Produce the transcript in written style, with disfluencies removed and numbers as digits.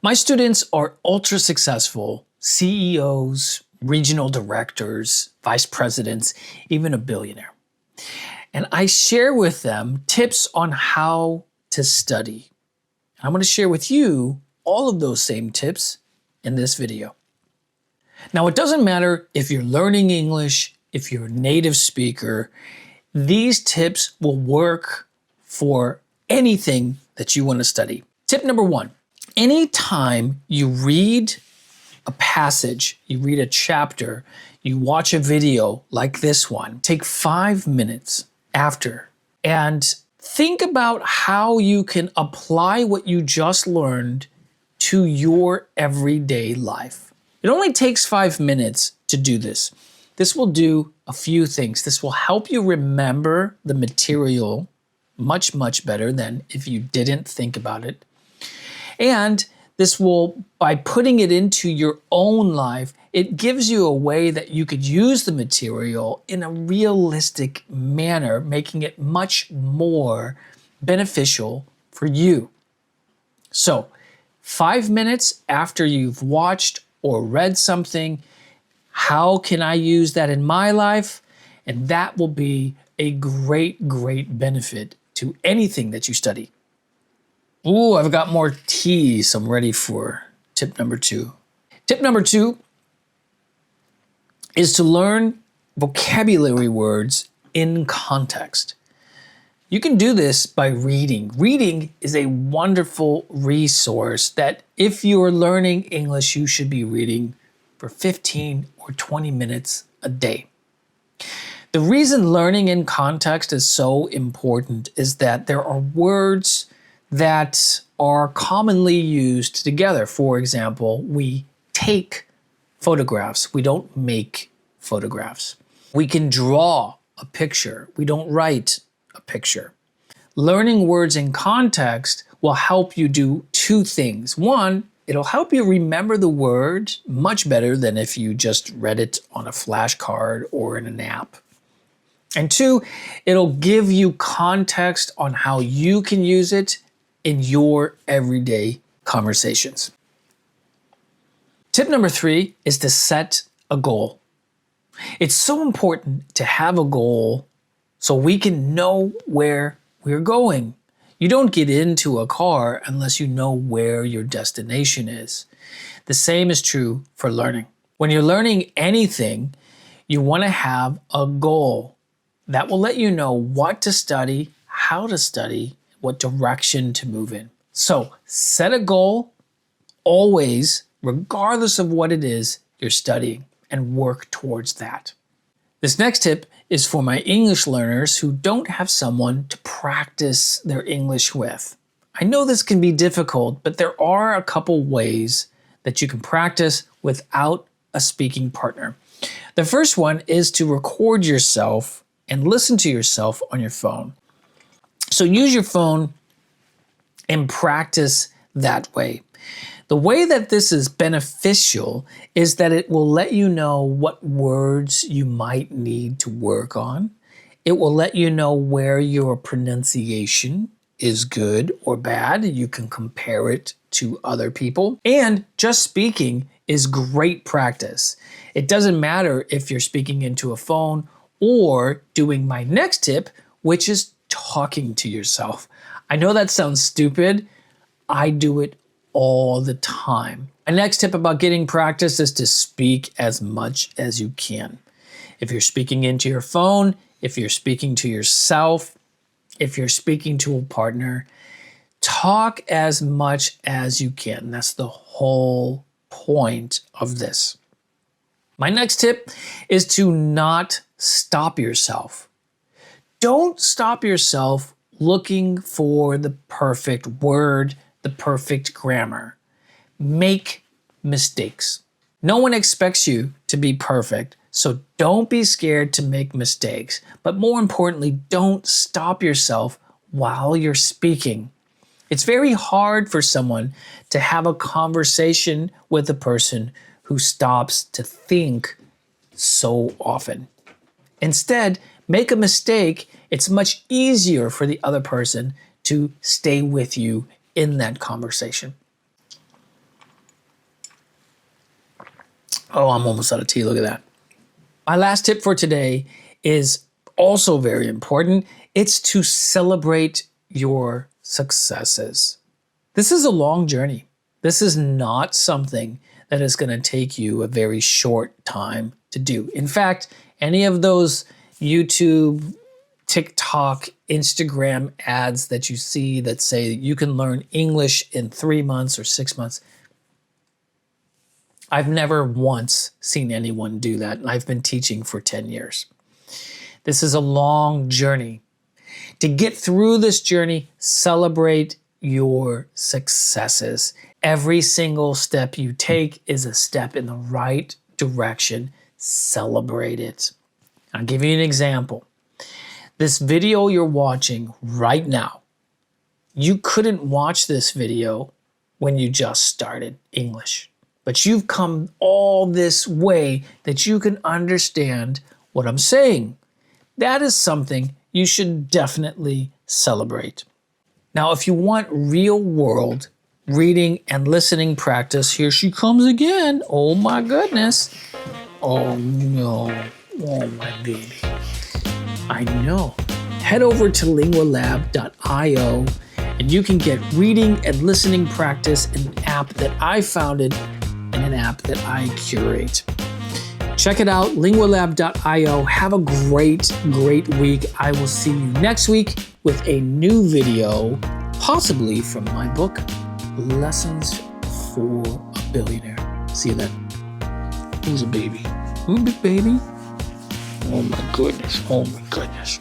My students are ultra successful CEOs, regional directors, vice presidents, even a billionaire. And I share with them tips on how to study. I'm going to share with you all of those same tips in this video. Now, it doesn't matter if you're learning English, if you're a native speaker, these tips will work for anything that you want to study. Tip number one, anytime you read a passage, you read a chapter, you watch a video like this one, take 5 minutes after and think about how you can apply what you just learned to your everyday life. It only takes 5 minutes to do this. This will do a few things. This will help you remember the material much, much better than if you didn't think about it. And this will, by putting it into your own life, it gives you a way that you could use the material in a realistic manner, making it much more beneficial for you. So, 5 minutes after you've watched or read something, how can I use that in my life? And that will be a great, great benefit to anything that you study. Ooh, I've got more tea, so I'm ready for tip number two. Tip number two is to learn vocabulary words in context. You can do this by reading. Reading is a wonderful resource that if you are learning English, you should be reading for 15 or 20 minutes a day. The reason learning in context is so important is that there are words that are commonly used together. For example, we take photographs. We don't make photographs. We can draw a picture. We don't write a picture. Learning words in context will help you do two things. One, it'll help you remember the word much better than if you just read it on a flashcard or in an app. And two, it'll give you context on how you can use it in your everyday conversations. Tip number three is to set a goal. It's so important to have a goal so we can know where we're going. You don't get into a car unless you know where your destination is. The same is true for learning. When you're learning anything, you want to have a goal that will let you know what to study, how to study, what direction to move in. So set a goal always, regardless of what it is you're studying, and work towards that. This next tip is for my English learners who don't have someone to practice their English with. I know this can be difficult, but there are a couple ways that you can practice without a speaking partner. The first one is to record yourself and listen to yourself on your phone. So use your phone and practice that way. The way that this is beneficial is that it will let you know what words you might need to work on. It will let you know where your pronunciation is good or bad. You can compare it to other people. And just speaking is great practice. It doesn't matter if you're speaking into a phone or doing my next tip, which is talking to yourself. I know that sounds stupid. I do it all the time. My next tip about getting practice is to speak as much as you can. If you're speaking into your phone, if you're speaking to yourself, if you're speaking to a partner, talk as much as you can. That's the whole point of this. My next tip is to not stop yourself. Don't stop yourself looking for the perfect word, the perfect grammar. Make mistakes. No one expects you to be perfect, so don't be scared to make mistakes. But more importantly, don't stop yourself while you're speaking. It's very hard for someone to have a conversation with a person who stops to think so often. Instead, make a mistake. It's much easier for the other person to stay with you in that conversation. Oh, I'm almost out of tea. Look at that. My last tip for today is also very important. It's to celebrate your successes. This is a long journey. This is not something that is going to take you a very short time to do. In fact, any of those YouTube, TikTok, Instagram ads that you see that say you can learn English in 3 months or 6 months, I've never once seen anyone do that. And I've been teaching for 10 years. This is a long journey. To get through this journey, celebrate your successes. Every single step you take is a step in the right direction. Celebrate it. I'll give you an example. This video you're watching right now, you couldn't watch this video when you just started English. But you've come all this way that you can understand what I'm saying. That is something you should definitely celebrate. Now, if you want real world reading and listening practice, here she comes again. Oh my goodness. Oh no. Oh my baby. I know. Head over to lingualab.io and you can get reading and listening practice in an app that I founded and an app that I curate. Check it out, lingualab.io. Have a great week. I will see you next week with a new video, possibly from my book, Lessons for a Billionaire. See you then. Who's a baby? Who's a baby? Oh my goodness. Oh my goodness.